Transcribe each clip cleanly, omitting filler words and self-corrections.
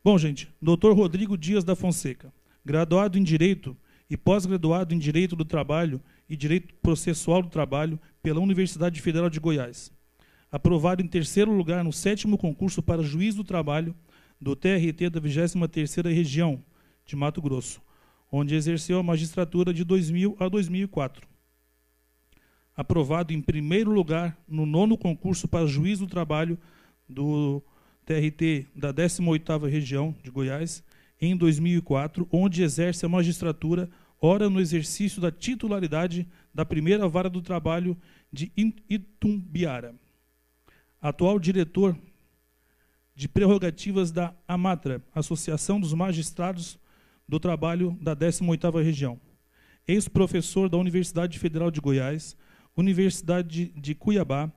Bom, gente, Dr. Rodrigo Dias da Fonseca, graduado em Direito e pós-graduado em Direito do Trabalho e Direito Processual do Trabalho pela Universidade Federal de Goiás. Aprovado em terceiro lugar no 7º concurso para Juiz do Trabalho do TRT da 23ª Região de Mato Grosso, onde exerceu a magistratura de 2000 a 2004. Aprovado em primeiro lugar no 9º concurso para Juiz do Trabalho do TRT da 18ª Região de Goiás, em 2004, onde exerce a magistratura, ora no exercício da titularidade da primeira vara do trabalho de Itumbiara. Atual diretor de prerrogativas da AMATRA, Associação dos Magistrados do Trabalho da 18ª Região. Ex-professor da Universidade Federal de Goiás, Universidade de Cuiabá,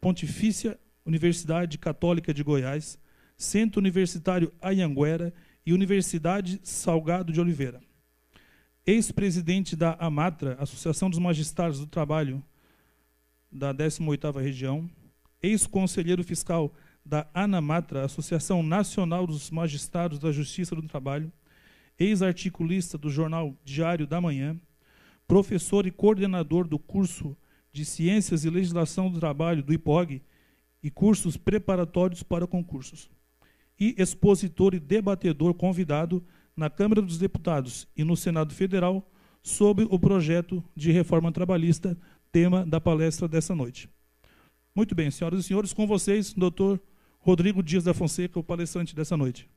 Pontifícia Universidade Católica de Goiás, Centro Universitário Anhanguera e Universidade Salgado de Oliveira. Ex-presidente da AMATRA, Associação dos Magistrados do Trabalho da 18ª Região, ex-conselheiro fiscal da ANAMATRA, Associação Nacional dos Magistrados da Justiça do Trabalho, ex-articulista do jornal Diário da Manhã, professor e coordenador do curso de Ciências e Legislação do Trabalho do IPOG e cursos preparatórios para concursos, e expositor e debatedor convidado na Câmara dos Deputados e no Senado Federal sobre o projeto de reforma trabalhista, tema da palestra dessa noite. Muito bem, senhoras e senhores, com vocês, Dr. Rodrigo Dias da Fonseca, o palestrante dessa noite.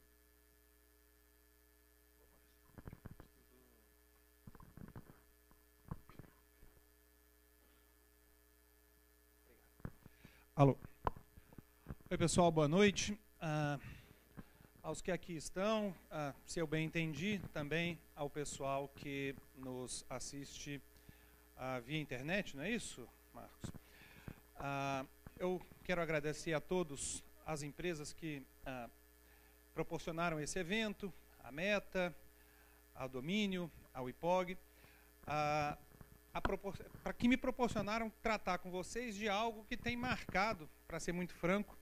Alô. Oi, pessoal, boa noite. Aos que aqui estão, se eu bem entendi, também ao pessoal que nos assiste via internet, não é isso, Marcos? Eu quero agradecer a todos as empresas que proporcionaram esse evento, a Meta, ao Domínio, ao IPOG, para que me proporcionaram tratar com vocês de algo que tem marcado, para ser muito franco,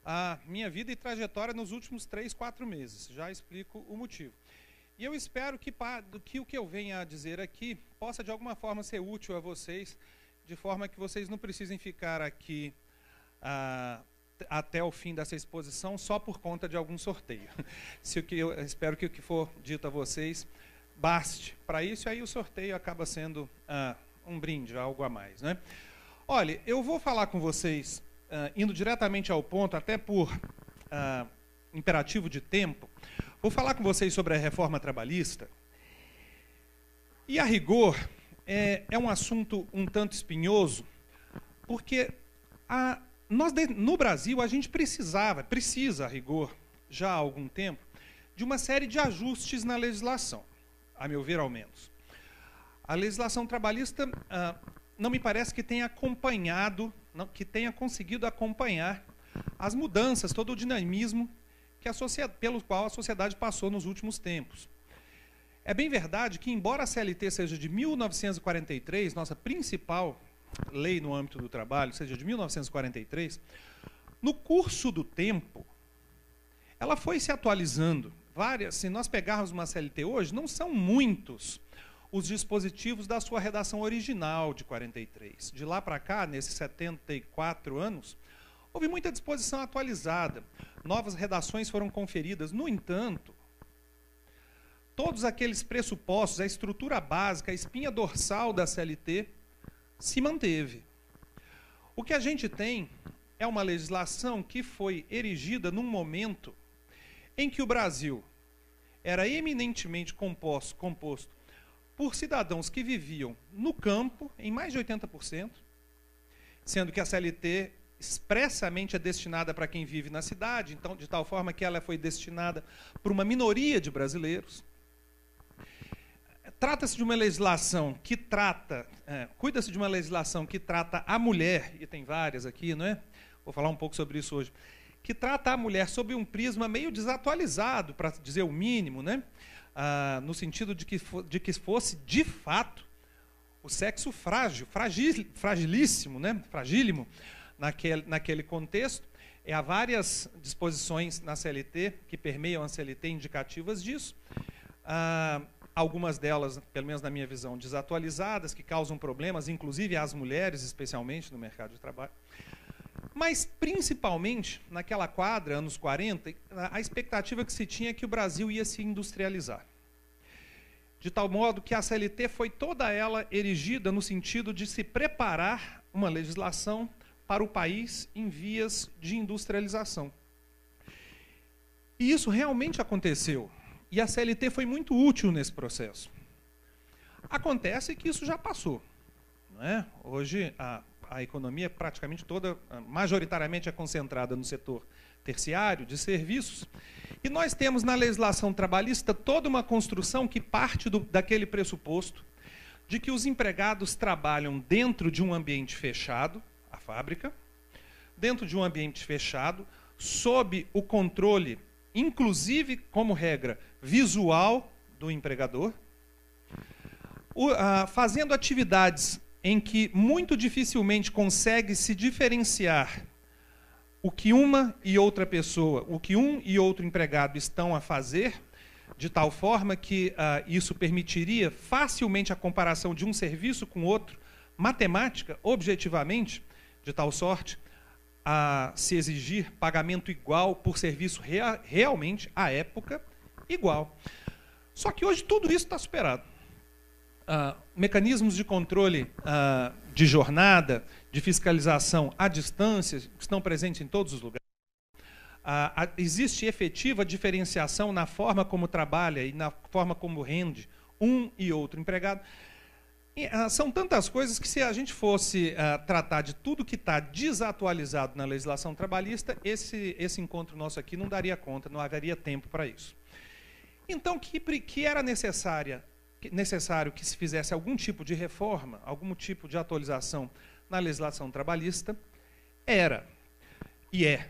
a minha vida e trajetória nos últimos 3, 4 meses. Já explico o motivo. E eu espero que o que eu venha a dizer aqui possa, de alguma forma, ser útil a vocês, de forma que vocês não precisem ficar aqui até o fim dessa exposição só por conta de algum sorteio. Eu espero que o que for dito a vocês baste para isso, e aí o sorteio acaba sendo um brinde, algo a mais, né? Olha, eu vou falar com vocês, indo diretamente ao ponto, até por imperativo de tempo, vou falar com vocês sobre a reforma trabalhista. E, a rigor, é um assunto um tanto espinhoso, porque no Brasil a gente precisa, a rigor, já há algum tempo, de uma série de ajustes na legislação, a meu ver, ao menos. A legislação trabalhista não me parece que tenha conseguido acompanhar as mudanças, todo o dinamismo pelo qual a sociedade passou nos últimos tempos. É bem verdade que, embora a CLT seja de 1943, nossa principal lei no âmbito do trabalho seja de 1943, no curso do tempo, ela foi se atualizando. Se nós pegarmos uma CLT hoje, não são muitos os dispositivos da sua redação original de 43. De lá para cá, nesses 74 anos, houve muita disposição atualizada. Novas redações foram conferidas. No entanto, todos aqueles pressupostos, a estrutura básica, a espinha dorsal da CLT, se manteve. O que a gente tem é uma legislação que foi erigida num momento em que o Brasil era eminentemente composto por cidadãos que viviam no campo, em mais de 80%, sendo que a CLT expressamente é destinada para quem vive na cidade, então, de tal forma que ela foi destinada para uma minoria de brasileiros. Trata-se de uma legislação que cuida-se de uma legislação que trata a mulher, e tem várias aqui, não é? Vou falar um pouco sobre isso hoje, que trata a mulher sob um prisma meio desatualizado, para dizer o mínimo, né? No sentido de que fosse, de fato, o sexo fragilíssimo, né? Fragílimo, naquele contexto, Há várias disposições na CLT, que permeiam a CLT, indicativas disso. Algumas delas, pelo menos na minha visão, desatualizadas, que causam problemas, inclusive às mulheres, especialmente no mercado de trabalho. Mas, principalmente, naquela quadra, anos 40, a expectativa que se tinha é que o Brasil ia se industrializar. De tal modo que a CLT foi toda ela erigida no sentido de se preparar uma legislação para o país em vias de industrialização. E isso realmente aconteceu. E a CLT foi muito útil nesse processo. Acontece que isso já passou, não é? Hoje, a economia praticamente toda, majoritariamente é concentrada no setor terciário, de serviços, e nós temos na legislação trabalhista toda uma construção que parte daquele pressuposto de que os empregados trabalham dentro de um ambiente fechado, a fábrica, dentro de um ambiente fechado, sob o controle, inclusive, como regra, visual do empregador, fazendo atividades em que muito dificilmente consegue se diferenciar o que uma e outra pessoa, o que um e outro empregado estão a fazer, de tal forma que isso permitiria facilmente a comparação de um serviço com outro, matemática, objetivamente, de tal sorte a se exigir pagamento igual por serviço realmente, à época, igual. Só que hoje tudo isso está superado. Mecanismos de controle de jornada, de fiscalização à distância, estão presentes em todos os lugares. Existe efetiva diferenciação na forma como trabalha e na forma como rende um e outro empregado. São tantas coisas que, se a gente fosse tratar de tudo que está desatualizado na legislação trabalhista, esse encontro nosso aqui não daria conta, não haveria tempo para isso. Então, que era necessário que se fizesse algum tipo de reforma, algum tipo de atualização na legislação trabalhista, e é.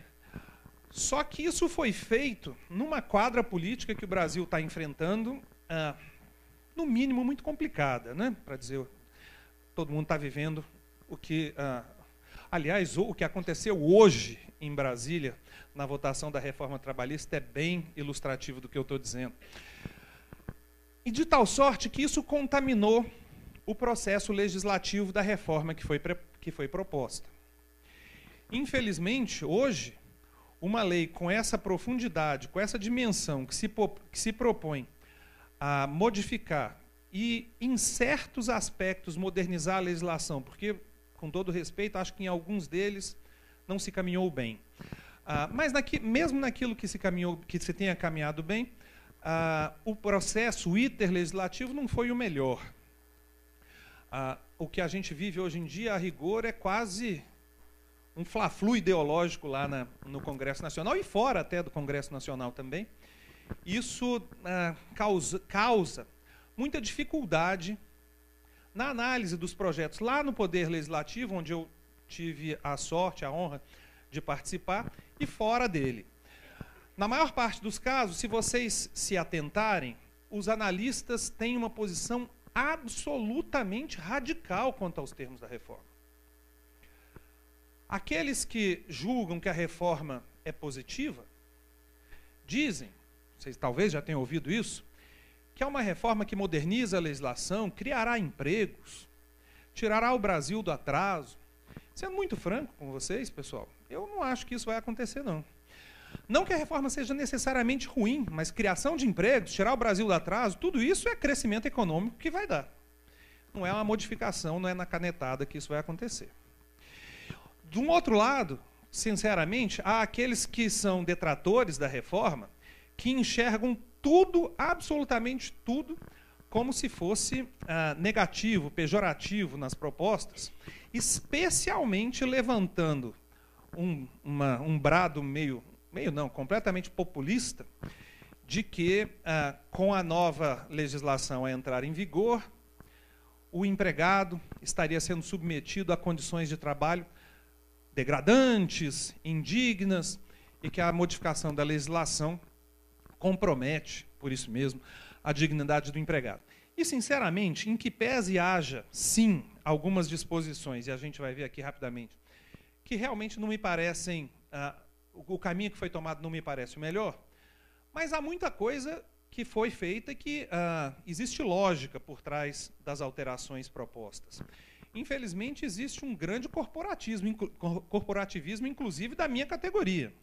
Só que isso foi feito numa quadra política que o Brasil está enfrentando, no mínimo, muito complicada, né? Para dizer, todo mundo está vivendo o que... aliás, o que aconteceu hoje em Brasília, na votação da reforma trabalhista, é bem ilustrativo do que eu estou dizendo. E de tal sorte que isso contaminou o processo legislativo da reforma que foi proposta. Infelizmente, hoje, uma lei com essa profundidade, com essa dimensão, que se propõe a modificar e, em certos aspectos, modernizar a legislação, porque, com todo respeito, acho que em alguns deles não se caminhou bem. Mas mesmo naquilo que se tenha caminhado bem, o processo, o iter legislativo, não foi o melhor. O que a gente vive hoje em dia, a rigor, é quase um fla-flu ideológico lá no Congresso Nacional e fora até do Congresso Nacional também. Isso causa muita dificuldade na análise dos projetos lá no Poder Legislativo, onde eu tive a sorte, a honra de participar, e fora dele. Na maior parte dos casos, se vocês se atentarem, os analistas têm uma posição absolutamente radical quanto aos termos da reforma. Aqueles que julgam que a reforma é positiva, dizem, vocês talvez já tenham ouvido isso, que é uma reforma que moderniza a legislação, criará empregos, tirará o Brasil do atraso. Sendo muito franco com vocês, pessoal, eu não acho que isso vai acontecer, não. Não que a reforma seja necessariamente ruim, mas criação de empregos, tirar o Brasil do atraso, tudo isso é crescimento econômico que vai dar. Não é uma modificação, não é na canetada que isso vai acontecer. De um outro lado, sinceramente, há aqueles que são detratores da reforma, que enxergam tudo, absolutamente tudo, como se fosse negativo, pejorativo nas propostas, especialmente levantando um brado completamente populista, de que, com a nova legislação a entrar em vigor, o empregado estaria sendo submetido a condições de trabalho degradantes, indignas, e que a modificação da legislação compromete, por isso mesmo, a dignidade do empregado. E, sinceramente, em que pese haja, sim, algumas disposições, e a gente vai ver aqui rapidamente, que realmente não me parecem o caminho que foi tomado não me parece o melhor, mas há muita coisa que foi feita e que existe lógica por trás das alterações propostas. Infelizmente, existe um grande corporativismo, inclusive da minha categoria.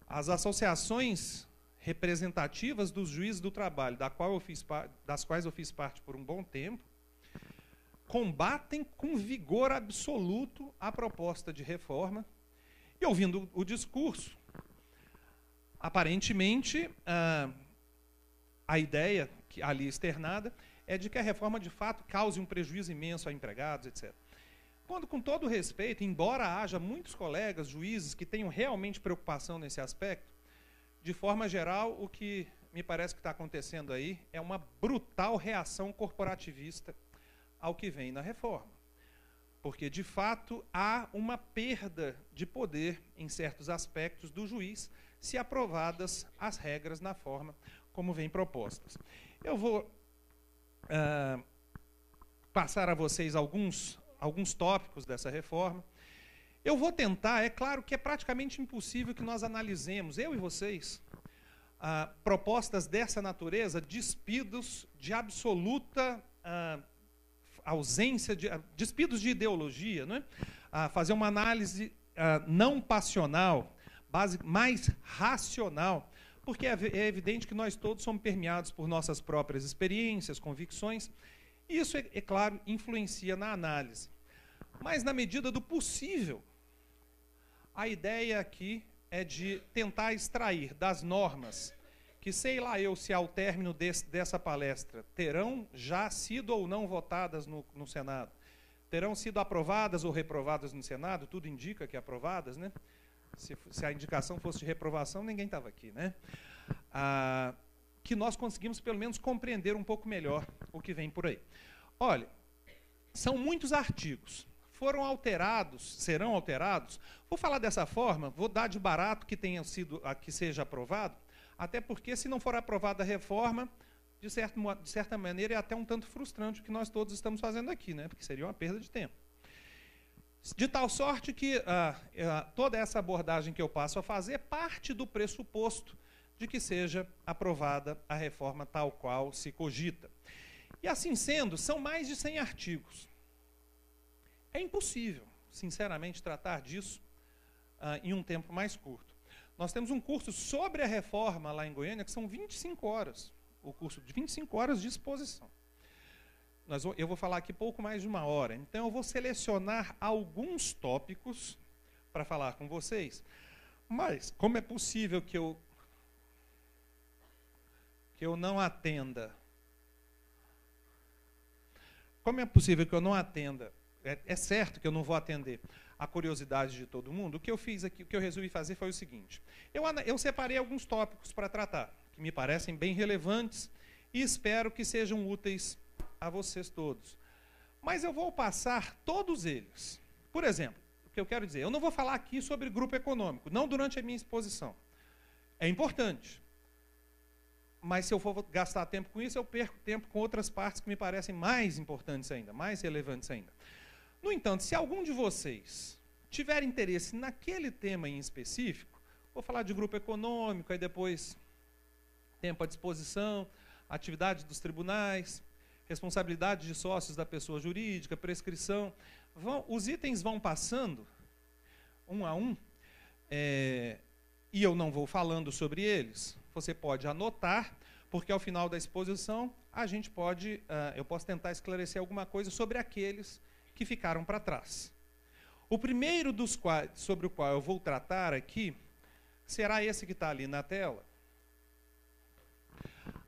As associações representativas dos juízes do trabalho, das quais eu fiz parte por um bom tempo, combatem com vigor absoluto a proposta de reforma. E ouvindo o discurso, aparentemente, a ideia que ali externada é de que a reforma, de fato, cause um prejuízo imenso a empregados, etc. Quando, com todo respeito, embora haja muitos colegas, juízes, que tenham realmente preocupação nesse aspecto, de forma geral, o que me parece que está acontecendo aí é uma brutal reação corporativista ao que vem na reforma. Porque, de fato, há uma perda de poder em certos aspectos do juiz, se aprovadas as regras na forma como vêm propostas. Eu vou passar a vocês alguns tópicos dessa reforma. Eu vou tentar, é claro que é praticamente impossível que nós analisemos, eu e vocês, propostas dessa natureza, despidos de absoluta ausência, despidos de ideologia, não é? Fazer uma análise não passional, mais racional, porque é evidente que nós todos somos permeados por nossas próprias experiências, convicções, e isso, é claro, influencia na análise. Mas, na medida do possível, a ideia aqui é de tentar extrair das normas que, sei lá eu, se ao término dessa palestra, terão já sido ou não votadas no Senado, terão sido aprovadas ou reprovadas no Senado, tudo indica que aprovadas, né? Se a indicação fosse de reprovação, ninguém estava aqui, né? Que nós conseguimos, pelo menos, compreender um pouco melhor o que vem por aí. Olha, são muitos artigos. Foram alterados, serão alterados. Vou falar dessa forma, vou dar de barato que que seja aprovado, até porque, se não for aprovada a reforma, de certa maneira, é até um tanto frustrante o que nós todos estamos fazendo aqui, né? Porque seria uma perda de tempo. De tal sorte que toda essa abordagem que eu passo a fazer parte do pressuposto de que seja aprovada a reforma tal qual se cogita. E assim sendo, são mais de 100 artigos. É impossível, sinceramente, tratar disso em um tempo mais curto. Nós temos um curso sobre a reforma lá em Goiânia, que são 25 horas, o curso de 25 horas de exposição. Eu vou falar aqui pouco mais de 1 hora, então eu vou selecionar alguns tópicos para falar com vocês, mas como é possível que eu não atenda? Como é possível que eu não atenda? É certo que eu não vou atender a curiosidade de todo mundo. O que eu fiz aqui, o que eu resolvi fazer foi o seguinte: eu separei alguns tópicos para tratar, que me parecem bem relevantes e espero que sejam úteis a vocês todos. Mas eu vou passar todos eles. Por exemplo, o que eu quero dizer, eu não vou falar aqui sobre grupo econômico, não durante a minha exposição. É importante. Mas se eu for gastar tempo com isso, eu perco tempo com outras partes que me parecem mais importantes ainda, mais relevantes ainda. No entanto, se algum de vocês tiver interesse naquele tema em específico, vou falar de grupo econômico, aí depois tempo à disposição, atividade dos tribunais, responsabilidade de sócios da pessoa jurídica, prescrição. Os itens vão passando, um a um, e eu não vou falando sobre eles. Você pode anotar, porque ao final da exposição eu posso tentar esclarecer alguma coisa sobre aqueles que ficaram para trás. O primeiro sobre o qual eu vou tratar aqui será esse que está ali na tela.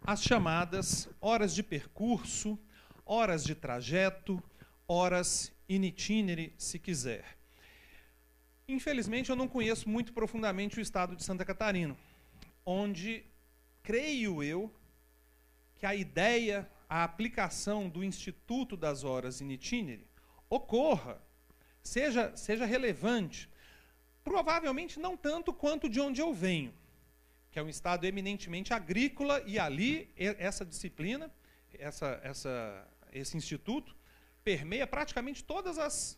As chamadas horas de percurso, horas de trajeto, horas in itinere, se quiser. Infelizmente, eu não conheço muito profundamente o estado de Santa Catarina, onde, creio eu, que a ideia, a aplicação do Instituto das Horas in Itinere ocorra, seja relevante, provavelmente não tanto quanto de onde eu venho, que é um estado eminentemente agrícola, e ali essa disciplina, esse instituto, permeia praticamente todas as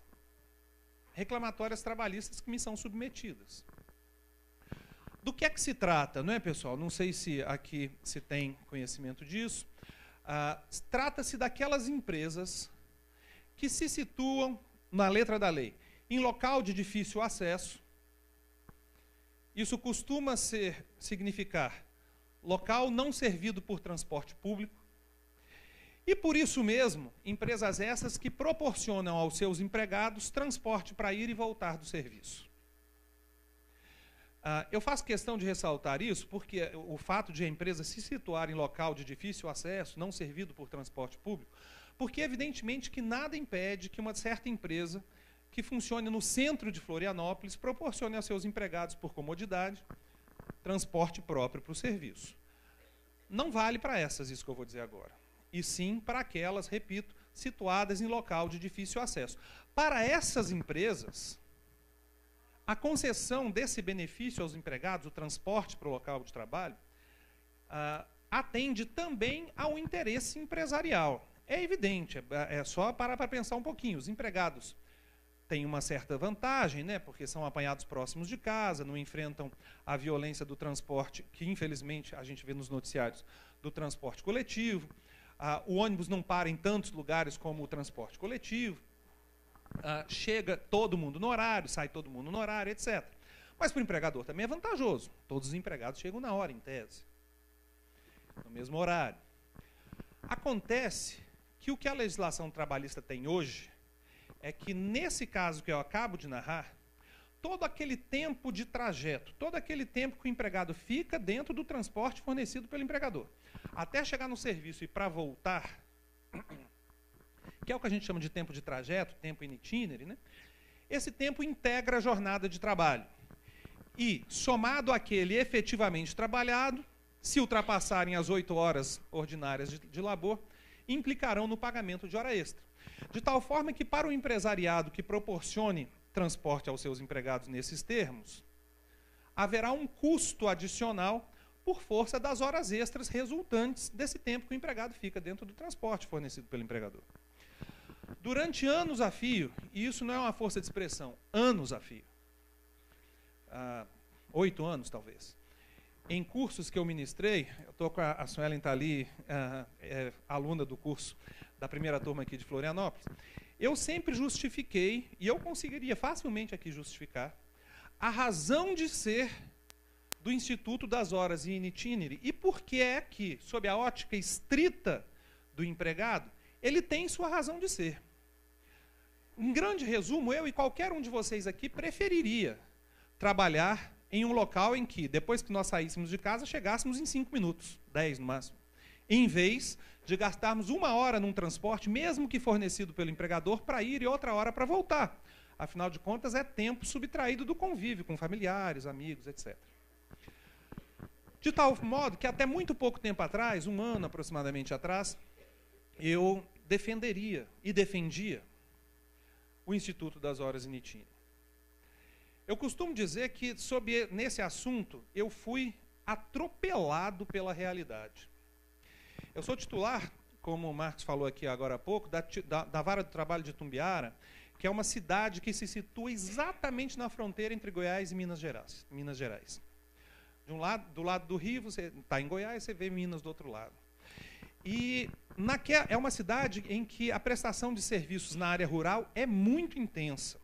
reclamatórias trabalhistas que me são submetidas. Do que é que se trata, não é, pessoal? Não sei se aqui se tem conhecimento disso. Trata-se daquelas empresas que se situam, na letra da lei, em local de difícil acesso. Isso costuma significar local não servido por transporte público. E, por isso mesmo, empresas essas que proporcionam aos seus empregados transporte para ir e voltar do serviço. Eu faço questão de ressaltar isso porque o fato de a empresa se situar em local de difícil acesso, não servido por transporte público, porque evidentemente que nada impede que uma certa empresa que funcione no centro de Florianópolis proporcione aos seus empregados, por comodidade, transporte próprio para o serviço. Não vale para essas isso que eu vou dizer agora, e sim para aquelas, repito, situadas em local de difícil acesso. Para essas empresas, a concessão desse benefício aos empregados, o transporte para o local de trabalho, atende também ao interesse empresarial. É evidente, é só parar para pensar um pouquinho. Os empregados têm uma certa vantagem, né, porque são apanhados próximos de casa, não enfrentam a violência do transporte, que infelizmente a gente vê nos noticiários, do transporte coletivo. O ônibus não para em tantos lugares como o transporte coletivo. Chega todo mundo no horário, sai todo mundo no horário, etc. Mas para o empregador também é vantajoso. Todos os empregados chegam na hora, em tese, no mesmo horário. Acontece que o que a legislação trabalhista tem hoje é que, nesse caso que eu acabo de narrar, todo aquele tempo de trajeto, todo aquele tempo que o empregado fica dentro do transporte fornecido pelo empregador, até chegar no serviço e para voltar, que é o que a gente chama de tempo de trajeto, tempo in itinere, né? Esse tempo integra a jornada de trabalho. E, somado àquele efetivamente trabalhado, se ultrapassarem as 8 horas ordinárias de labor, implicarão no pagamento de hora extra. De tal forma que, para o empresariado que proporcione transporte aos seus empregados nesses termos, haverá um custo adicional por força das horas extras resultantes desse tempo que o empregado fica dentro do transporte fornecido pelo empregador. Durante anos a fio, e isso não é uma força de expressão, anos a fio, 8 anos talvez, em cursos que eu ministrei, eu estou com a Suelen está ali, aluna do curso da primeira turma aqui de Florianópolis, eu sempre justifiquei, e eu conseguiria facilmente aqui justificar, a razão de ser do Instituto das Horas in itinere, e por que é que, sob a ótica estrita do empregado, ele tem sua razão de ser. Em grande resumo, eu e qualquer um de vocês aqui preferiria trabalhar em um local em que, depois que nós saíssemos de casa, chegássemos em 5 minutos, 10 no máximo, em vez de gastarmos 1 hora num transporte, mesmo que fornecido pelo empregador, para ir e outra hora para voltar. Afinal de contas, é tempo subtraído do convívio com familiares, amigos, etc. De tal modo que até muito pouco tempo atrás, 1 ano aproximadamente atrás, eu defenderia e defendia o Instituto das Horas in itinere. Eu costumo dizer que, nesse assunto, eu fui atropelado pela realidade. Eu sou titular, como o Marcos falou aqui agora há pouco, da Vara do Trabalho de Itumbiara, que é uma cidade que se situa exatamente na fronteira entre Goiás e Minas Gerais. Do lado do Rio, você está em Goiás, você vê Minas do outro lado. E é uma cidade em que a prestação de serviços na área rural é muito intensa.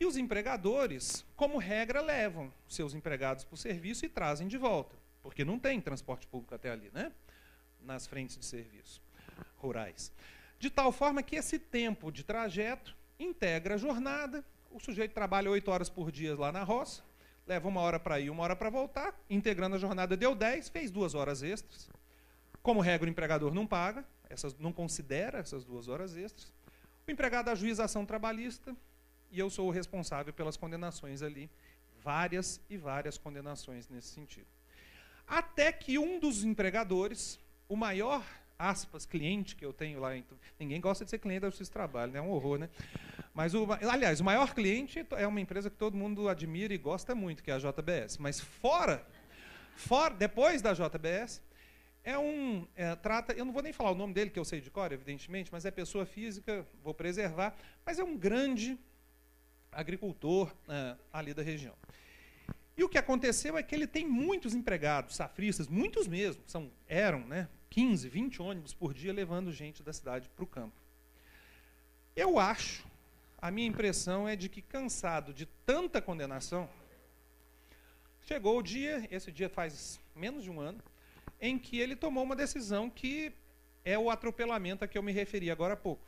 E os empregadores, como regra, levam seus empregados para o serviço e trazem de volta, porque não tem transporte público até ali, né? Nas frentes de serviço rurais. De tal forma que esse tempo de trajeto integra a jornada, o sujeito trabalha 8 horas por dia lá na roça, leva 1 hora para ir, 1 hora para voltar, integrando a jornada deu 10, fez 2 horas extras. Como regra, o empregador não paga, não considera essas 2 horas extras. O empregado ajuiza a ação trabalhista e eu sou o responsável pelas condenações ali, várias e várias condenações nesse sentido. Até que um dos empregadores, o maior, aspas, cliente que eu tenho lá, ninguém gosta de ser cliente da Justiça do Trabalho, né? É um horror, né? Mas, aliás, o maior cliente é uma empresa que todo mundo admira e gosta muito, que é a JBS. Mas depois da JBS, eu não vou nem falar o nome dele, que eu sei de cor, evidentemente, mas é pessoa física, vou preservar, mas é um grande agricultor ali da região. E o que aconteceu é que ele tem muitos empregados, safristas, muitos mesmo, eram, né, 15, 20 ônibus por dia levando gente da cidade para o campo. Eu acho, a minha impressão é de que, cansado de tanta condenação, chegou o dia, esse dia faz menos de um ano, em que ele tomou uma decisão que é o atropelamento a que eu me referi agora há pouco.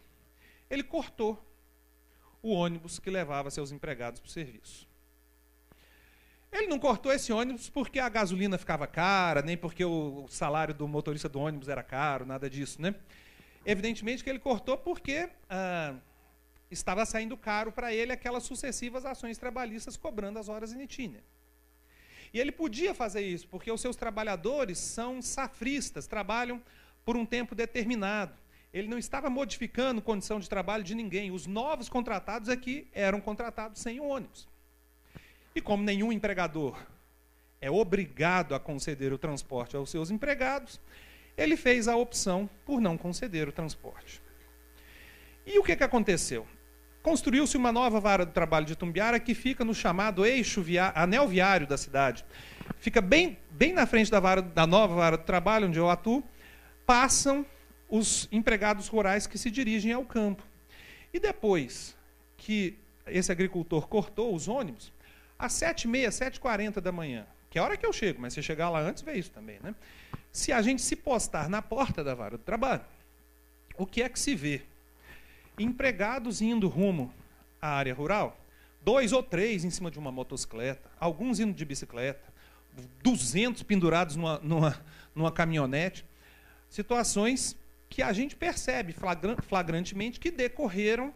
Ele cortou o ônibus que levava seus empregados para o serviço. Ele não cortou esse ônibus porque a gasolina ficava cara, nem porque o salário do motorista do ônibus era caro, nada disso, né? Evidentemente que ele cortou porque estava saindo caro para ele aquelas sucessivas ações trabalhistas cobrando as horas in itinere. E ele podia fazer isso, porque os seus trabalhadores são safristas, trabalham por um tempo determinado. Ele não estava modificando condição de trabalho de ninguém. Os novos contratados aqui eram contratados sem o ônibus. E como nenhum empregador é obrigado a conceder o transporte aos seus empregados, ele fez a opção por não conceder o transporte. E o que aconteceu? Construiu-se uma nova vara do trabalho de Itumbiara que fica no chamado anel viário da cidade. Fica bem na frente da nova vara do trabalho, onde eu atuo, passam os empregados rurais que se dirigem ao campo. E depois que esse agricultor cortou os ônibus, às 7h30, 7h40 da manhã, que é a hora que eu chego, mas se chegar lá antes, vê isso também, né? Se a gente se postar na porta da vara do trabalho, o que é que se vê? Empregados indo rumo à área rural, 2 ou 3 em cima de uma motocicleta, alguns indo de bicicleta, 200 pendurados numa caminhonete, situações que a gente percebe flagrantemente que decorreram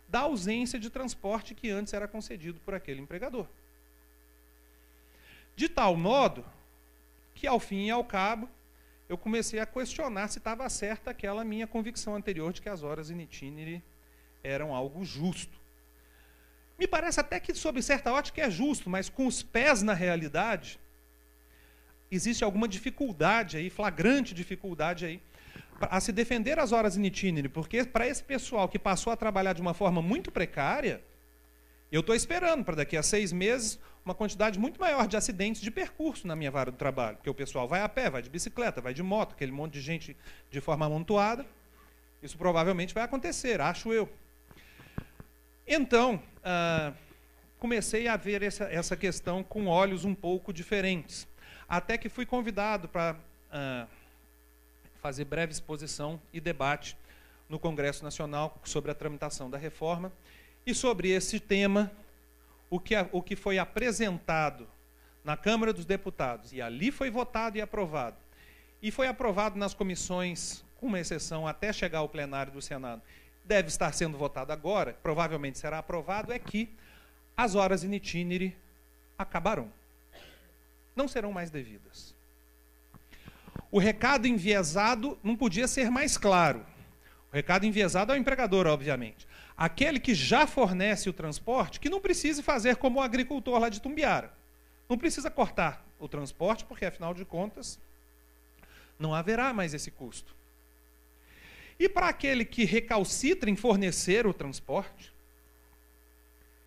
da ausência de transporte que antes era concedido por aquele empregador. De tal modo que, ao fim e ao cabo, eu comecei a questionar se estava certa aquela minha convicção anterior de que as horas in itinere eram algo justo. Me parece até que, sob certa ótica, é justo, mas com os pés na realidade, existe alguma dificuldade aí, flagrante dificuldade aí, a se defender as horas in itinere, porque para esse pessoal que passou a trabalhar de uma forma muito precária, eu estou esperando para daqui a 6 meses uma quantidade muito maior de acidentes de percurso na minha vara do trabalho, porque o pessoal vai a pé, vai de bicicleta, vai de moto, aquele monte de gente de forma amontoada. Isso provavelmente vai acontecer, acho eu. Então, comecei a ver essa questão com olhos um pouco diferentes, até que fui convidado para fazer breve exposição e debate no Congresso Nacional sobre a tramitação da reforma. E sobre esse tema, o que foi apresentado na Câmara dos Deputados, e ali foi votado e aprovado, e foi aprovado nas comissões, com uma exceção até chegar ao plenário do Senado, deve estar sendo votado agora, provavelmente será aprovado, é que as horas in itinere acabarão. Não serão mais devidas. O recado enviesado não podia ser mais claro. O recado enviesado é ao empregador, obviamente. Aquele que já fornece o transporte, que não precise fazer como o agricultor lá de Itumbiara. Não precisa cortar o transporte, porque, afinal de contas, não haverá mais esse custo. E para aquele que recalcitra em fornecer o transporte,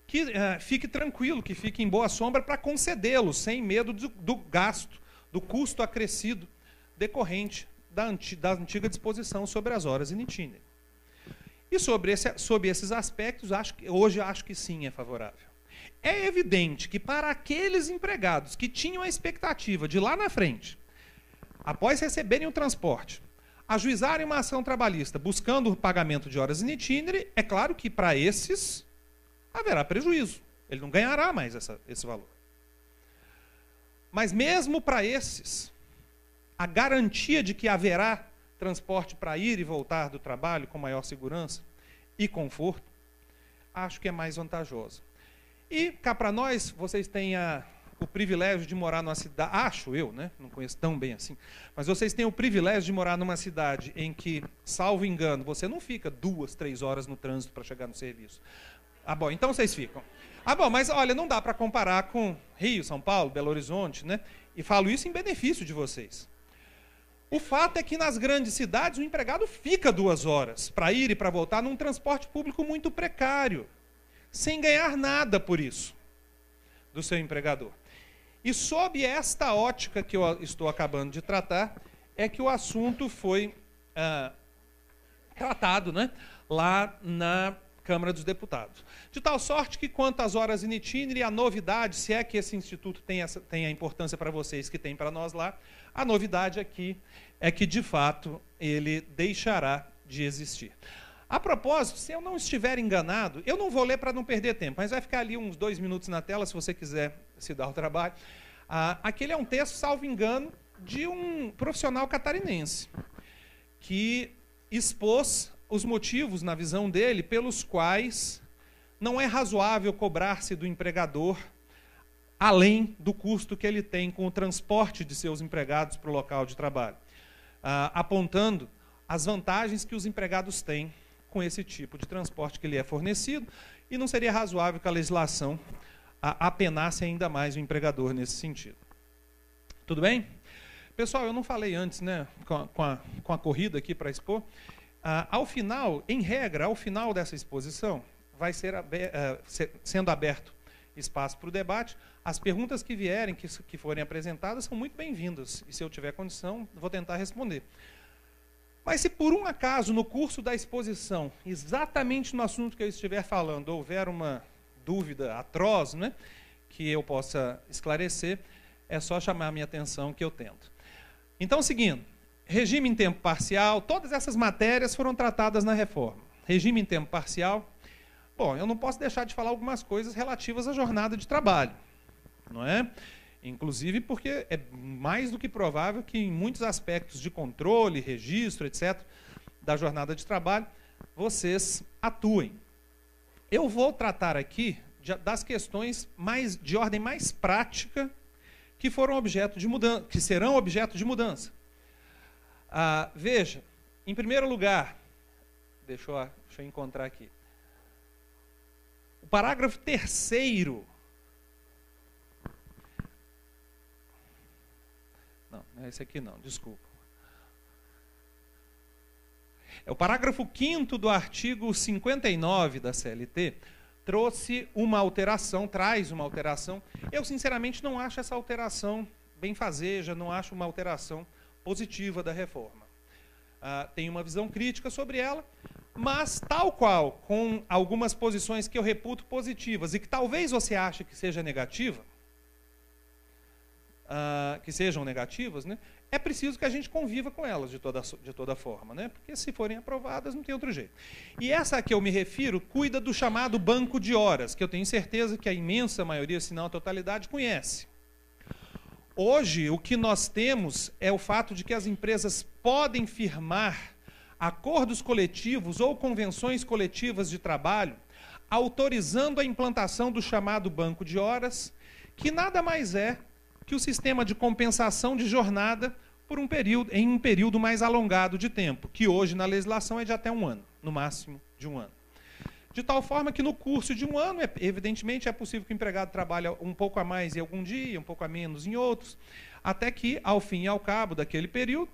que fique tranquilo, que fique em boa sombra para concedê-lo, sem medo do gasto, do custo acrescido decorrente da antiga disposição sobre as horas in itinere. E sobre esses aspectos, hoje acho que sim é favorável. É evidente que para aqueles empregados que tinham a expectativa de lá na frente, após receberem o transporte, ajuizarem uma ação trabalhista buscando o pagamento de horas in itinere, é claro que para esses haverá prejuízo. Ele não ganhará mais esse valor. Mas mesmo para esses, a garantia de que haverá transporte para ir e voltar do trabalho com maior segurança e conforto, acho que é mais vantajosa. E cá para nós, vocês têm o privilégio de morar numa cidade, acho eu, né? Não conheço tão bem assim, mas vocês têm o privilégio de morar numa cidade em que, salvo engano, você não fica 2, 3 horas no trânsito para chegar no serviço. Ah, bom, então vocês ficam. Ah, bom, mas olha, não dá para comparar com Rio, São Paulo, Belo Horizonte, né? E falo isso em benefício de vocês. O fato é que nas grandes cidades o empregado fica 2 horas para ir e para voltar num transporte público muito precário, sem ganhar nada por isso do seu empregador. E sob esta ótica que eu estou acabando de tratar, é que o assunto foi tratado, né, lá na Câmara dos Deputados. De tal sorte que, quanto às horas in itinere, a novidade, se é que esse instituto tem a importância para vocês que tem para nós lá, a novidade aqui é que, de fato, ele deixará de existir. A propósito, se eu não estiver enganado, eu não vou ler para não perder tempo, mas vai ficar ali uns 2 minutos na tela, se você quiser se dar o trabalho. Aquele é um texto, salvo engano, de um profissional catarinense, que expôs os motivos, na visão dele, pelos quais não é razoável cobrar-se do empregador além do custo que ele tem com o transporte de seus empregados para o local de trabalho, apontando as vantagens que os empregados têm com esse tipo de transporte que lhe é fornecido, e não seria razoável que a legislação apenasse ainda mais o empregador nesse sentido. Tudo bem? Pessoal, eu não falei antes, né, com a corrida aqui para expor. Ao final, em regra, ao final dessa exposição, vai ser sendo aberto espaço para o debate. As perguntas que vierem, que forem apresentadas, são muito bem-vindas. E se eu tiver condição, vou tentar responder. Mas se por um acaso, no curso da exposição, exatamente no assunto que eu estiver falando, houver uma dúvida atroz, né, que eu possa esclarecer, é só chamar a minha atenção que eu tento. Então, seguindo, regime em tempo parcial, todas essas matérias foram tratadas na reforma. Regime em tempo parcial, bom, eu não posso deixar de falar algumas coisas relativas à jornada de trabalho, não é? Inclusive porque é mais do que provável que em muitos aspectos de controle, registro, etc., da jornada de trabalho, vocês atuem. Eu vou tratar aqui das questões de ordem mais prática que foram objeto de mudança, que serão objeto de mudança. Veja, em primeiro lugar, deixa eu encontrar aqui. O parágrafo 3º. Não, não é esse aqui não, desculpa. O parágrafo 5º do artigo 59 da CLT traz uma alteração. Eu, sinceramente, não acho essa alteração benfazeja, não acho uma alteração positiva da reforma. Tenho uma visão crítica sobre ela, mas, tal qual, com algumas posições que eu reputo positivas e que talvez você ache que seja negativa, que sejam negativas, né, é preciso que a gente conviva com elas de toda forma, né, porque se forem aprovadas não tem outro jeito. E essa a que eu me refiro cuida do chamado banco de horas, que eu tenho certeza que a imensa maioria, se não a totalidade, conhece. Hoje, o que nós temos é o fato de que as empresas podem firmar acordos coletivos ou convenções coletivas de trabalho, autorizando a implantação do chamado banco de horas, que nada mais é que o sistema de compensação de jornada em um período mais alongado de tempo, que hoje na legislação é de até 1 ano, no máximo de 1 ano. De tal forma que no curso de 1 ano, evidentemente, é possível que o empregado trabalhe um pouco a mais em algum dia, um pouco a menos em outros, até que, ao fim e ao cabo daquele período,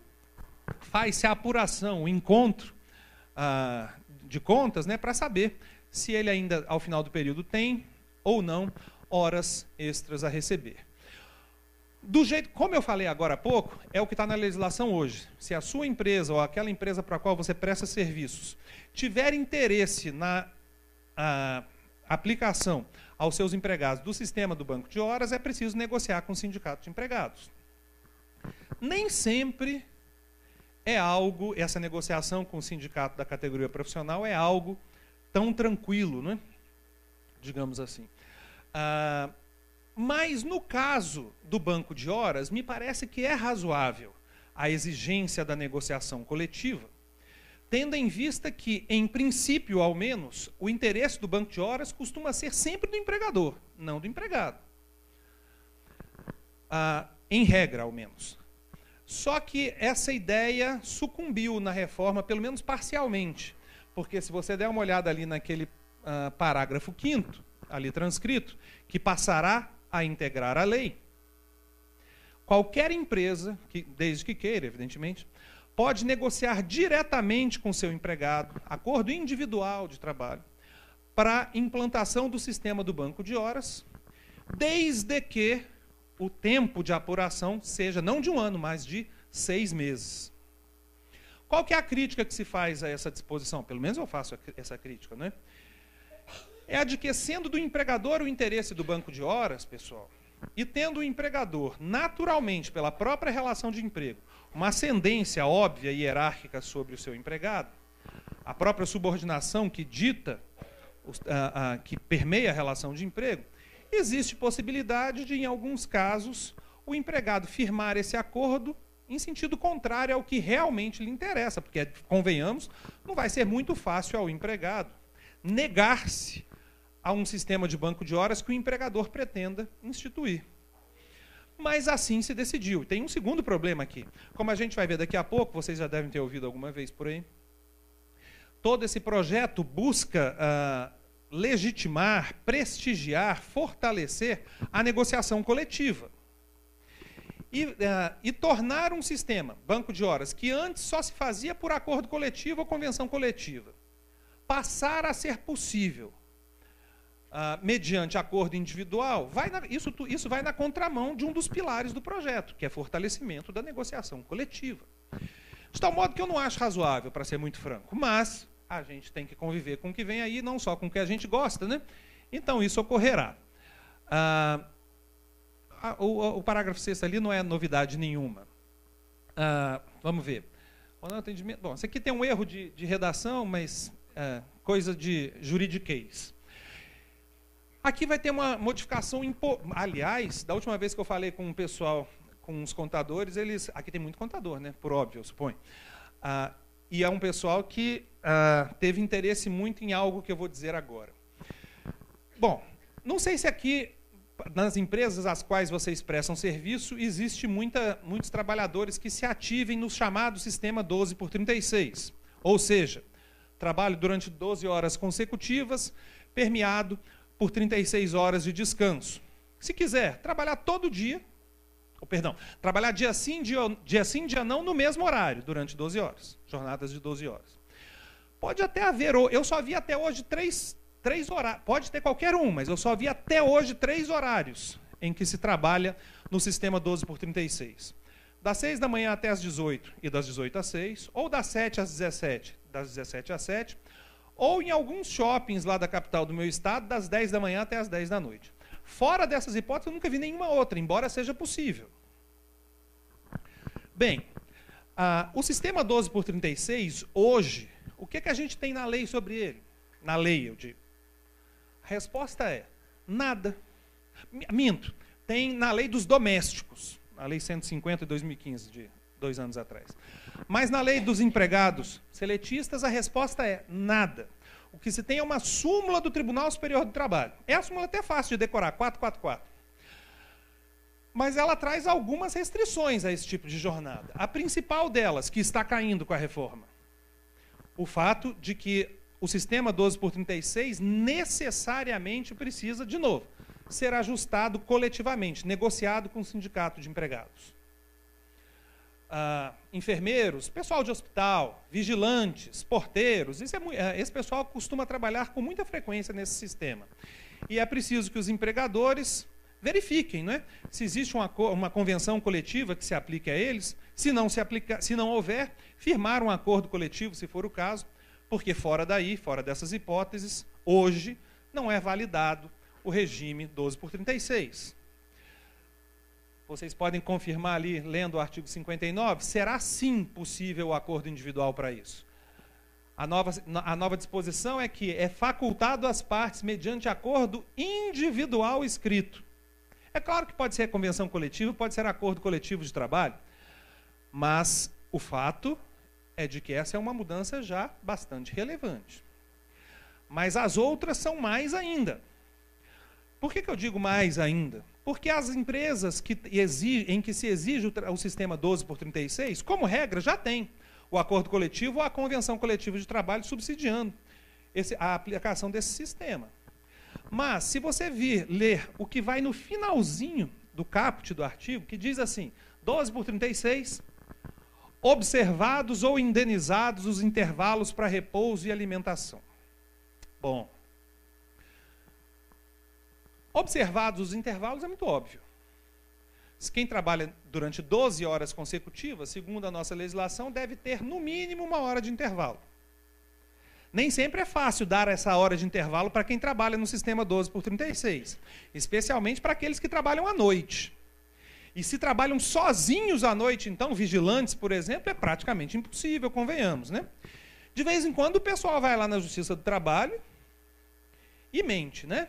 faz-se a apuração, o encontro de contas, né, para saber se ele ainda, ao final do período, tem ou não horas extras a receber. Do jeito, como eu falei agora há pouco, é o que está na legislação hoje. Se a sua empresa ou aquela empresa para a qual você presta serviços tiver interesse na aplicação aos seus empregados do sistema do banco de horas, é preciso negociar com o sindicato de empregados. Nem sempre essa negociação com o sindicato da categoria profissional é algo tão tranquilo, né? Digamos assim. Mas, no caso do banco de horas, me parece que é razoável a exigência da negociação coletiva, tendo em vista que, em princípio, ao menos, o interesse do banco de horas costuma ser sempre do empregador, não do empregado. Em regra, ao menos. Só que essa ideia sucumbiu na reforma, pelo menos parcialmente, porque se você der uma olhada ali naquele parágrafo 5º, ali transcrito, que passará a integrar a lei, qualquer empresa, desde que queira, evidentemente, pode negociar diretamente com seu empregado, acordo individual de trabalho, para implantação do sistema do banco de horas, desde que o tempo de apuração seja não de 1 ano, mas de 6 meses. Qual que é a crítica que se faz a essa disposição? Pelo menos eu faço essa crítica, né? É a de que, sendo do empregador o interesse do banco de horas, pessoal, e tendo o empregador, naturalmente, pela própria relação de emprego, uma ascendência óbvia e hierárquica sobre o seu empregado, a própria subordinação que dita, que permeia a relação de emprego, existe possibilidade de, em alguns casos, o empregado firmar esse acordo em sentido contrário ao que realmente lhe interessa, porque, convenhamos, não vai ser muito fácil ao empregado negar-se a um sistema de banco de horas que o empregador pretenda instituir. Mas assim se decidiu. Tem um segundo problema aqui. Como a gente vai ver daqui a pouco, vocês já devem ter ouvido alguma vez por aí, todo esse projeto busca legitimar, prestigiar, fortalecer a negociação coletiva. E tornar um sistema, banco de horas, que antes só se fazia por acordo coletivo ou convenção coletiva, passar a ser possível mediante acordo individual, isso vai na contramão de um dos pilares do projeto, que é fortalecimento da negociação coletiva. De tal modo que eu não acho razoável, para ser muito franco, mas a gente tem que conviver com o que vem aí, não só com o que a gente gosta, né? Então isso ocorrerá. O parágrafo 6º ali não é novidade nenhuma. Vamos ver. Bom, isso aqui tem um erro de redação, mas coisa de juridiquês. Aqui vai ter uma modificação, aliás, da última vez que eu falei com o pessoal, com os contadores, aqui tem muito contador, né? Por óbvio, eu suponho. E é um pessoal que teve interesse muito em algo que eu vou dizer agora. Bom, não sei se aqui, nas empresas às quais vocês prestam serviço, existe muitos trabalhadores que se ativem no chamado sistema 12/36. Ou seja, trabalho durante 12 horas consecutivas, permeado por 36 horas de descanso. Se quiser, trabalhar todo dia, trabalhar dia sim, dia não, no mesmo horário, durante 12 horas, jornadas de 12 horas. Pode até haver, eu só vi até hoje três horários, pode ter qualquer um, mas eu só vi até hoje 3 horários em que se trabalha no sistema 12/36. Das 6 da manhã até as 18 e das 18 às 6, ou das 7 às 17, das 17 às 7, ou em alguns shoppings lá da capital do meu estado, das 10 da manhã até as 10 da noite. Fora dessas hipóteses, eu nunca vi nenhuma outra, embora seja possível. Bem, o sistema 12/36, hoje, o que a gente tem na lei sobre ele? Na lei, eu digo. A resposta é nada. Minto, tem na lei dos domésticos, a lei 150 de 2015, de 2 anos atrás. Mas na lei dos empregados seletistas, a resposta é nada. O que se tem é uma súmula do Tribunal Superior do Trabalho. É a súmula até fácil de decorar, 444. Mas ela traz algumas restrições a esse tipo de jornada. A principal delas, que está caindo com a reforma, o fato de que o sistema 12/36 necessariamente precisa, de novo, ser ajustado coletivamente, negociado com o sindicato de empregados. Enfermeiros, pessoal de hospital, vigilantes, porteiros, esse pessoal costuma trabalhar com muita frequência nesse sistema. E é preciso que os empregadores verifiquem, não é? Se existe uma convenção coletiva que se aplique a eles, se não houver, firmar um acordo coletivo, se for o caso, porque fora dessas hipóteses, hoje não é validado o regime 12/36. Vocês podem confirmar ali, lendo o artigo 59, será sim possível o acordo individual para isso. A nova disposição é que é facultado às partes mediante acordo individual escrito. É claro que pode ser convenção coletiva, pode ser acordo coletivo de trabalho, mas o fato é de que essa é uma mudança já bastante relevante. Mas as outras são mais ainda. Por que eu digo mais ainda? Porque as empresas em que se exige o sistema 12/36, como regra, já tem o acordo coletivo ou a convenção coletiva de trabalho subsidiando a aplicação desse sistema. Mas, se você ler o que vai no finalzinho do caput do artigo, que diz assim, 12/36, observados ou indenizados os intervalos para repouso e alimentação. Bom, observados os intervalos é muito óbvio. Quem trabalha durante 12 horas consecutivas, segundo a nossa legislação, deve ter no mínimo 1 hora de intervalo. Nem sempre é fácil dar essa hora de intervalo para quem trabalha no sistema 12/36, especialmente para aqueles que trabalham à noite. E se trabalham sozinhos à noite, então, vigilantes, por exemplo, é praticamente impossível, convenhamos, né? De vez em quando o pessoal vai lá na Justiça do Trabalho e mente, né?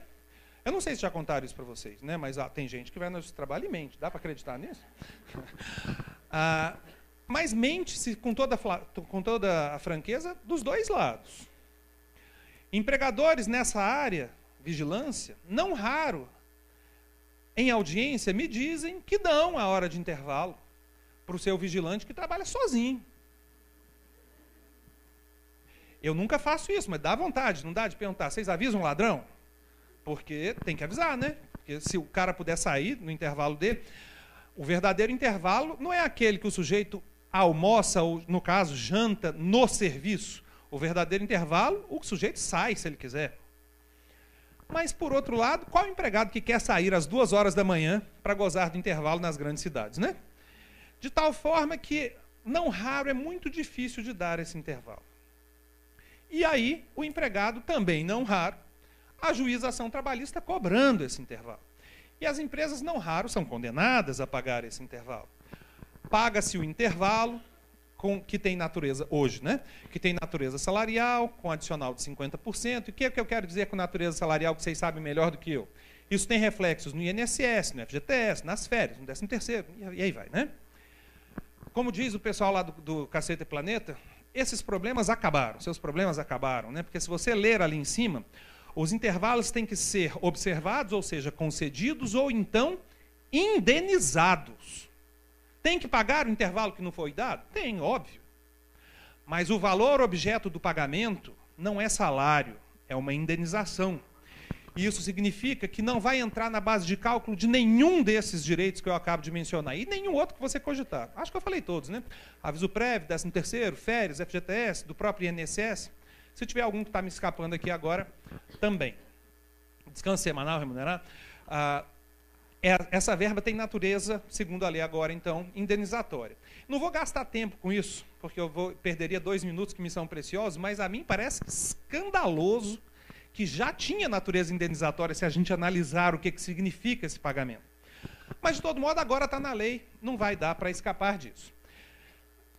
Eu não sei se já contaram isso para vocês, né? Mas tem gente que vai na Justiça do Trabalho e mente. Dá para acreditar nisso? Mas mente-se com toda a franqueza dos dois lados. Empregadores nessa área, vigilância, não raro, em audiência, me dizem que dão a hora de intervalo para o seu vigilante que trabalha sozinho. Eu nunca faço isso, mas dá vontade, não dá de perguntar, vocês avisam o ladrão? Porque tem que avisar, né? Porque se o cara puder sair no intervalo dele, o verdadeiro intervalo não é aquele que o sujeito almoça, ou, no caso, janta no serviço. O verdadeiro intervalo, o sujeito sai, se ele quiser. Mas, por outro lado, qual o empregado que quer sair às 2 horas da manhã para gozar do intervalo nas grandes cidades, né? De tal forma que, não raro, é muito difícil de dar esse intervalo. E aí, o empregado, também não raro, ajuiza a ação trabalhista cobrando esse intervalo. E as empresas, não raro, são condenadas a pagar esse intervalo. Paga-se o intervalo, que tem natureza, hoje, né? Que tem natureza salarial, com adicional de 50%. E o que é que eu quero dizer com natureza salarial, que vocês sabem melhor do que eu? Isso tem reflexos no INSS, no FGTS, nas férias, no 13º, e aí vai, né? Como diz o pessoal lá do Cacete Planeta, esses problemas acabaram, seus problemas acabaram, né? Porque se você ler ali em cima, os intervalos têm que ser observados, ou seja, concedidos, ou então indenizados. Tem que pagar o intervalo que não foi dado? Tem, óbvio. Mas o valor objeto do pagamento não é salário, é uma indenização. E isso significa que não vai entrar na base de cálculo de nenhum desses direitos que eu acabo de mencionar, e nenhum outro que você cogitar. Acho que eu falei todos, né? Aviso prévio, 13º, férias, FGTS, do próprio INSS. Se tiver algum que está me escapando aqui agora, também. Descanso semanal remunerado. Essa verba tem natureza, segundo a lei agora, então, indenizatória. Não vou gastar tempo com isso, porque eu perderia 2 minutos que me são preciosos, mas a mim parece escandaloso que já tinha natureza indenizatória se a gente analisar o que significa esse pagamento. Mas, de todo modo, agora está na lei, não vai dar para escapar disso.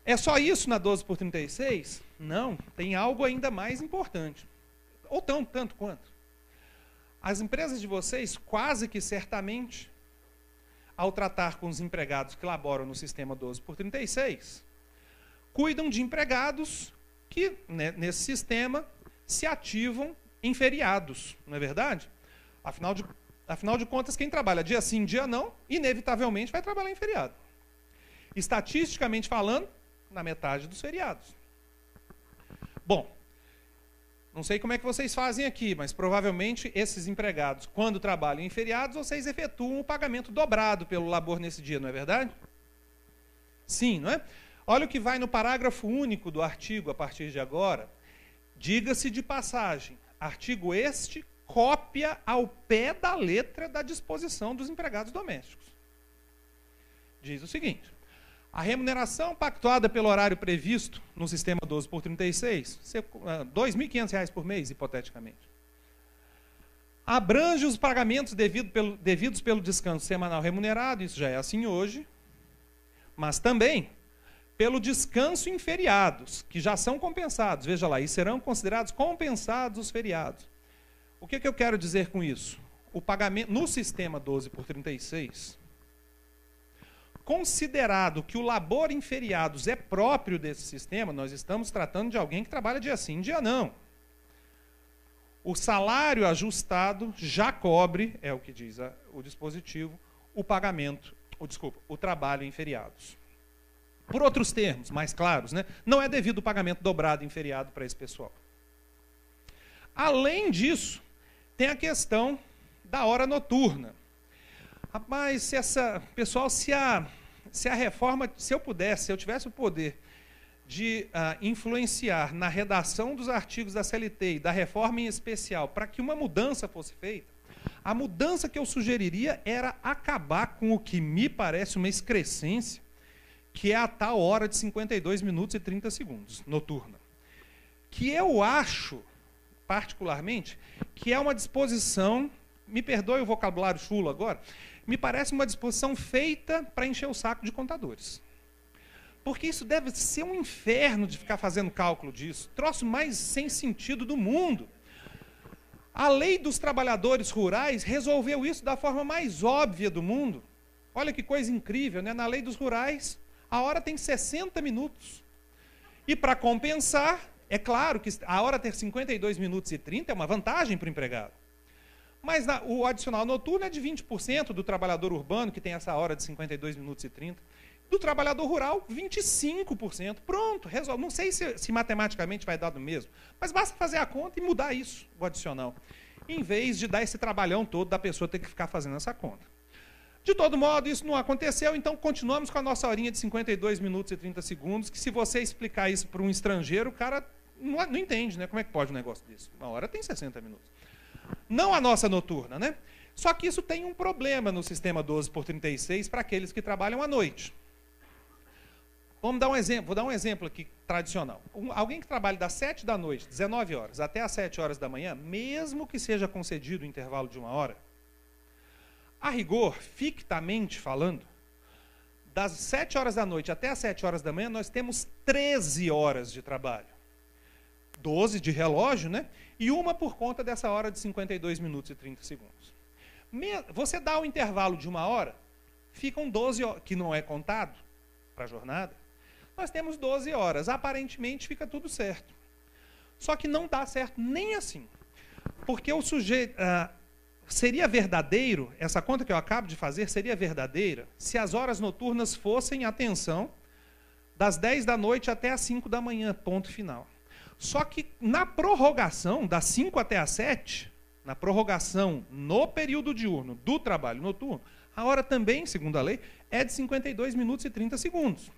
É só isso na 12/36? Não, tem algo ainda mais importante. Ou tanto quanto. As empresas de vocês, quase que certamente, ao tratar com os empregados que laboram no sistema 12/36, cuidam de empregados que, né, nesse sistema, se ativam em feriados, não é verdade? Afinal de contas, quem trabalha dia sim, dia não, inevitavelmente vai trabalhar em feriado. Estatisticamente falando, na metade dos feriados. Bom, não sei como é que vocês fazem aqui, mas provavelmente esses empregados, quando trabalham em feriados, vocês efetuam o pagamento dobrado pelo labor nesse dia, não é verdade? Sim, não é? Olha o que vai no parágrafo único do artigo a partir de agora. Diga-se de passagem, artigo este cópia ao pé da letra da disposição dos empregados domésticos. Diz o seguinte: a remuneração pactuada pelo horário previsto no sistema 12/36, R$ 2.500 por mês, hipoteticamente, abrange os pagamentos devidos pelo descanso semanal remunerado, isso já é assim hoje, mas também pelo descanso em feriados, que já são compensados. Veja lá, e serão considerados compensados os feriados. O que eu quero dizer com isso? O pagamento no sistema 12/36, considerado que o labor em feriados é próprio desse sistema, nós estamos tratando de alguém que trabalha dia sim, dia não. O salário ajustado já cobre, é o que diz o dispositivo, o trabalho em feriados. Por outros termos, mais claros, né? Não é devido o pagamento dobrado em feriado para esse pessoal. Além disso, tem a questão da hora noturna. Rapaz, se a reforma, se eu tivesse o poder de influenciar na redação dos artigos da CLT e da reforma em especial para que uma mudança fosse feita, A mudança que eu sugeriria era acabar com o que me parece uma excrescência, que é a tal hora de 52 minutos e 30 segundos, noturna. Que eu acho, particularmente, que é uma disposição, me perdoe o vocabulário chulo agora, me parece uma disposição feita para encher o saco de contadores. Porque isso deve ser um inferno de ficar fazendo cálculo disso. Troço mais sem sentido do mundo. A lei dos trabalhadores rurais resolveu isso da forma mais óbvia do mundo. Olha que coisa incrível, né? Na lei dos rurais, a hora tem 60 minutos. E para compensar, é claro que a hora ter 52 minutos e 30 é uma vantagem para o empregado. Mas o adicional noturno é de 20% do trabalhador urbano, que tem essa hora de 52 minutos e 30. Do trabalhador rural, 25%. Pronto, resolve. Não sei se matematicamente vai dar do mesmo, mas basta fazer a conta e mudar isso, o adicional. Em vez de dar esse trabalhão todo da pessoa ter que ficar fazendo essa conta. De todo modo, isso não aconteceu, então continuamos com a nossa horinha de 52 minutos e 30 segundos, que se você explicar isso para um estrangeiro, o cara não entende, né? Como é que pode um negócio desse? Uma hora tem 60 minutos. Não a nossa noturna, né? Só que isso tem um problema no sistema 12/36 para aqueles que trabalham à noite. Vamos dar um exemplo, vou dar um exemplo aqui tradicional. Alguém que trabalha das 7 da noite, 19 horas, até as 7 horas da manhã, mesmo que seja concedido o intervalo de 1 hora, a rigor, fictamente falando, das 7 horas da noite até as 7 horas da manhã, nós temos 13 horas de trabalho. 12 de relógio, né? E uma por conta dessa hora de 52 minutos e 30 segundos. Você dá o intervalo de 1 hora, ficam 12 horas, que não é contado para a jornada. Nós temos 12 horas. Aparentemente fica tudo certo. Só que não dá certo nem assim. Porque o sujeito... seria verdadeiro, essa conta que eu acabo de fazer, seria verdadeira se as horas noturnas fossem, atenção, das 10 da noite até as 5 da manhã, ponto final. Só que na prorrogação, das 5 até as 7, na prorrogação no período diurno do trabalho noturno, a hora também, segundo a lei, é de 52 minutos e 30 segundos.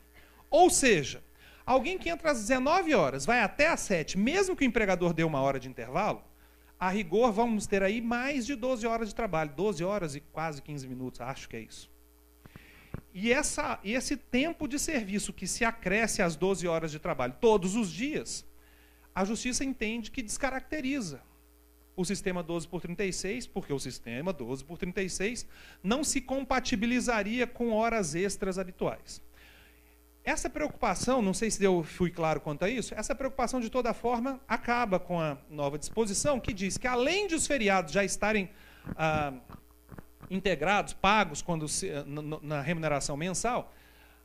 Ou seja, alguém que entra às 19 horas, vai até às 7, mesmo que o empregador dê 1 hora de intervalo, a rigor vamos ter aí mais de 12 horas de trabalho, 12 horas e quase 15 minutos, acho que é isso. E esse tempo de serviço que se acresce às 12 horas de trabalho todos os dias, a Justiça entende que descaracteriza o sistema 12/36, porque o sistema 12/36 não se compatibilizaria com horas extras habituais. Essa preocupação, não sei se eu fui claro quanto a isso, essa preocupação de toda forma acaba com a nova disposição que diz que além de os feriados já estarem integrados, pagos na remuneração mensal,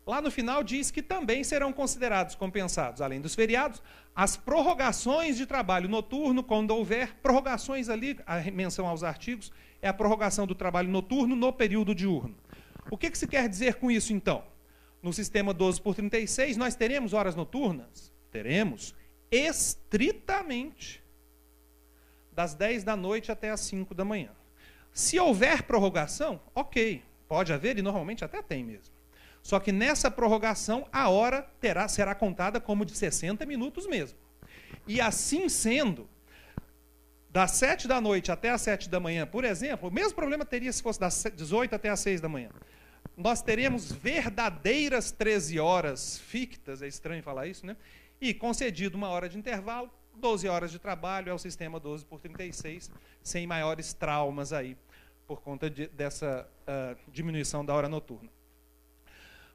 lá no final diz que também serão considerados compensados, além dos feriados, as prorrogações de trabalho noturno, quando houver prorrogações ali, a menção aos artigos, é a prorrogação do trabalho noturno no período diurno. O que se quer dizer com isso, então? No sistema 12/36, nós teremos horas noturnas? Teremos, estritamente, das 10 da noite até as 5 da manhã. Se houver prorrogação, ok, pode haver e normalmente até tem mesmo. Só que nessa prorrogação, a hora será contada como de 60 minutos mesmo. E assim sendo, das 7 da noite até as 7 da manhã, por exemplo, o mesmo problema teria se fosse das 18 até as 6 da manhã. Nós teremos verdadeiras 13 horas fictas, é estranho falar isso, né? E concedido 1 hora de intervalo, 12 horas de trabalho, é o sistema 12/36, sem maiores traumas aí, por conta dessa diminuição da hora noturna.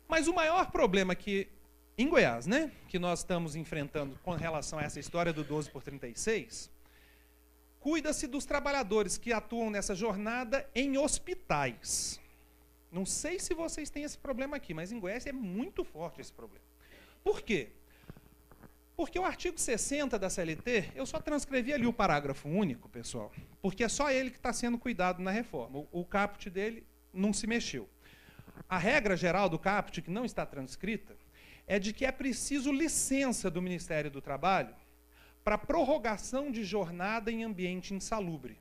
Mas o maior problema em Goiás, né, que nós estamos enfrentando com relação a essa história do 12/36, cuida-se dos trabalhadores que atuam nessa jornada em hospitais. Não sei se vocês têm esse problema aqui, mas em Goiás é muito forte esse problema. Por quê? Porque o artigo 60 da CLT, eu só transcrevi ali o parágrafo único, pessoal, porque é só ele que está sendo cuidado na reforma. O caput dele não se mexeu. A regra geral do caput, que não está transcrita, é de que é preciso licença do Ministério do Trabalho para prorrogação de jornada em ambiente insalubre.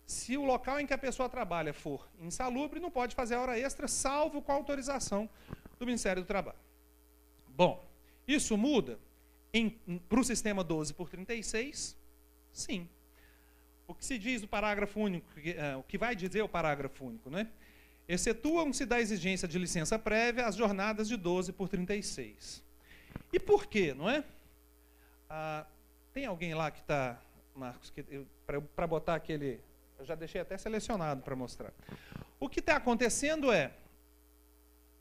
Se o local em que a pessoa trabalha for insalubre, não pode fazer hora extra, salvo com a autorização do Ministério do Trabalho. Bom, isso muda para o sistema 12/36? Sim. O que se diz do parágrafo único, o que vai dizer o parágrafo único, né? Excetuam-se da exigência de licença prévia as jornadas de 12 por 36. E por quê, não é? Tem alguém lá que está, Marcos, para botar aquele... Eu já deixei até selecionado para mostrar. O que está acontecendo é,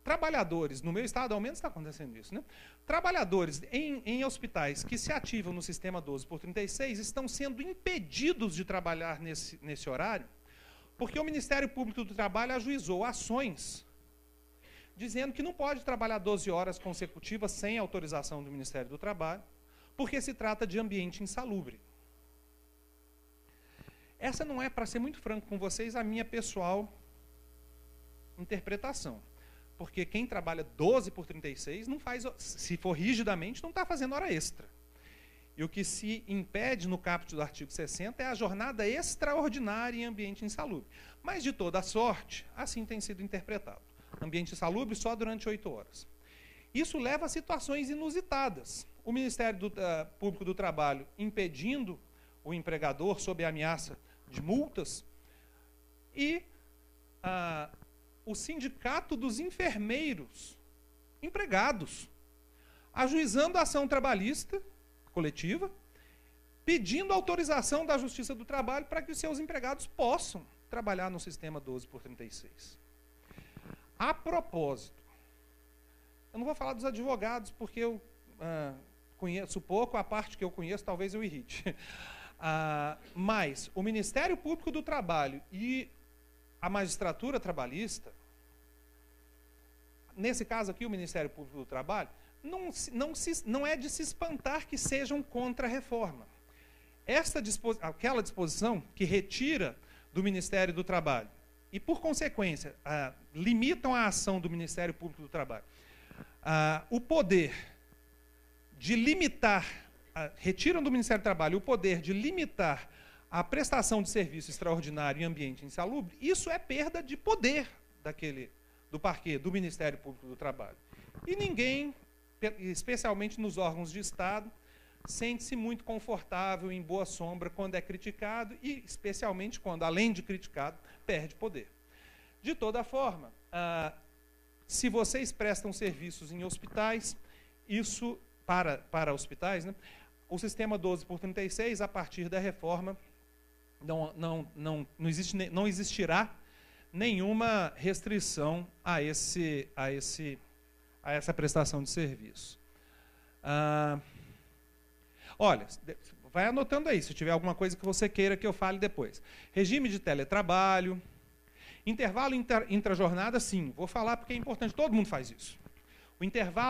trabalhadores, no meu estado ao menos está acontecendo isso, né? Trabalhadores em hospitais que se ativam no sistema 12 por 36 estão sendo impedidos de trabalhar nesse horário, porque o Ministério Público do Trabalho ajuizou ações dizendo que não pode trabalhar 12 horas consecutivas sem autorização do Ministério do Trabalho, porque se trata de ambiente insalubre. Essa não é, para ser muito franco com vocês, a minha pessoal interpretação. Porque quem trabalha 12 por 36 não faz, se for rigidamente, não está fazendo hora extra. E o que se impede no caput do artigo 60 é a jornada extraordinária em ambiente insalubre. Mas, de toda sorte, assim tem sido interpretado. Ambiente insalubre só durante 8 horas. Isso leva a situações inusitadas. O Ministério Público do Trabalho impedindo o empregador sob a ameaça de multas e o Sindicato dos Enfermeiros empregados ajuizando a ação trabalhista coletiva, pedindo autorização da Justiça do Trabalho para que os seus empregados possam trabalhar no sistema 12 por 36. A propósito, eu não vou falar dos advogados, porque eu conheço pouco, a parte que eu conheço talvez eu irrite. Mas o Ministério Público do Trabalho e a magistratura trabalhista, nesse caso aqui o Ministério Público do Trabalho, não é de se espantar que sejam contra a reforma. Aquela disposição que retira do Ministério do Trabalho e, por consequência, limitam a ação do Ministério Público do Trabalho, o poder de limitar, retiram do Ministério do Trabalho o poder de limitar a prestação de serviço extraordinário em ambiente insalubre, isso é perda de poder do parquê, do Ministério Público do Trabalho. E ninguém, especialmente nos órgãos de Estado, sente-se muito confortável, em boa sombra, quando é criticado e, especialmente, quando, além de criticado, perde poder. De toda forma, se vocês prestam serviços em hospitais, isso, para hospitais, né, o sistema 12 por 36, a partir da reforma, não existirá nenhuma restrição a essa prestação de serviço. Olha, vai anotando aí, se tiver alguma coisa que você queira que eu fale depois. Regime de teletrabalho, intervalo intrajornada, sim, vou falar porque é importante, todo mundo faz isso. O intervalo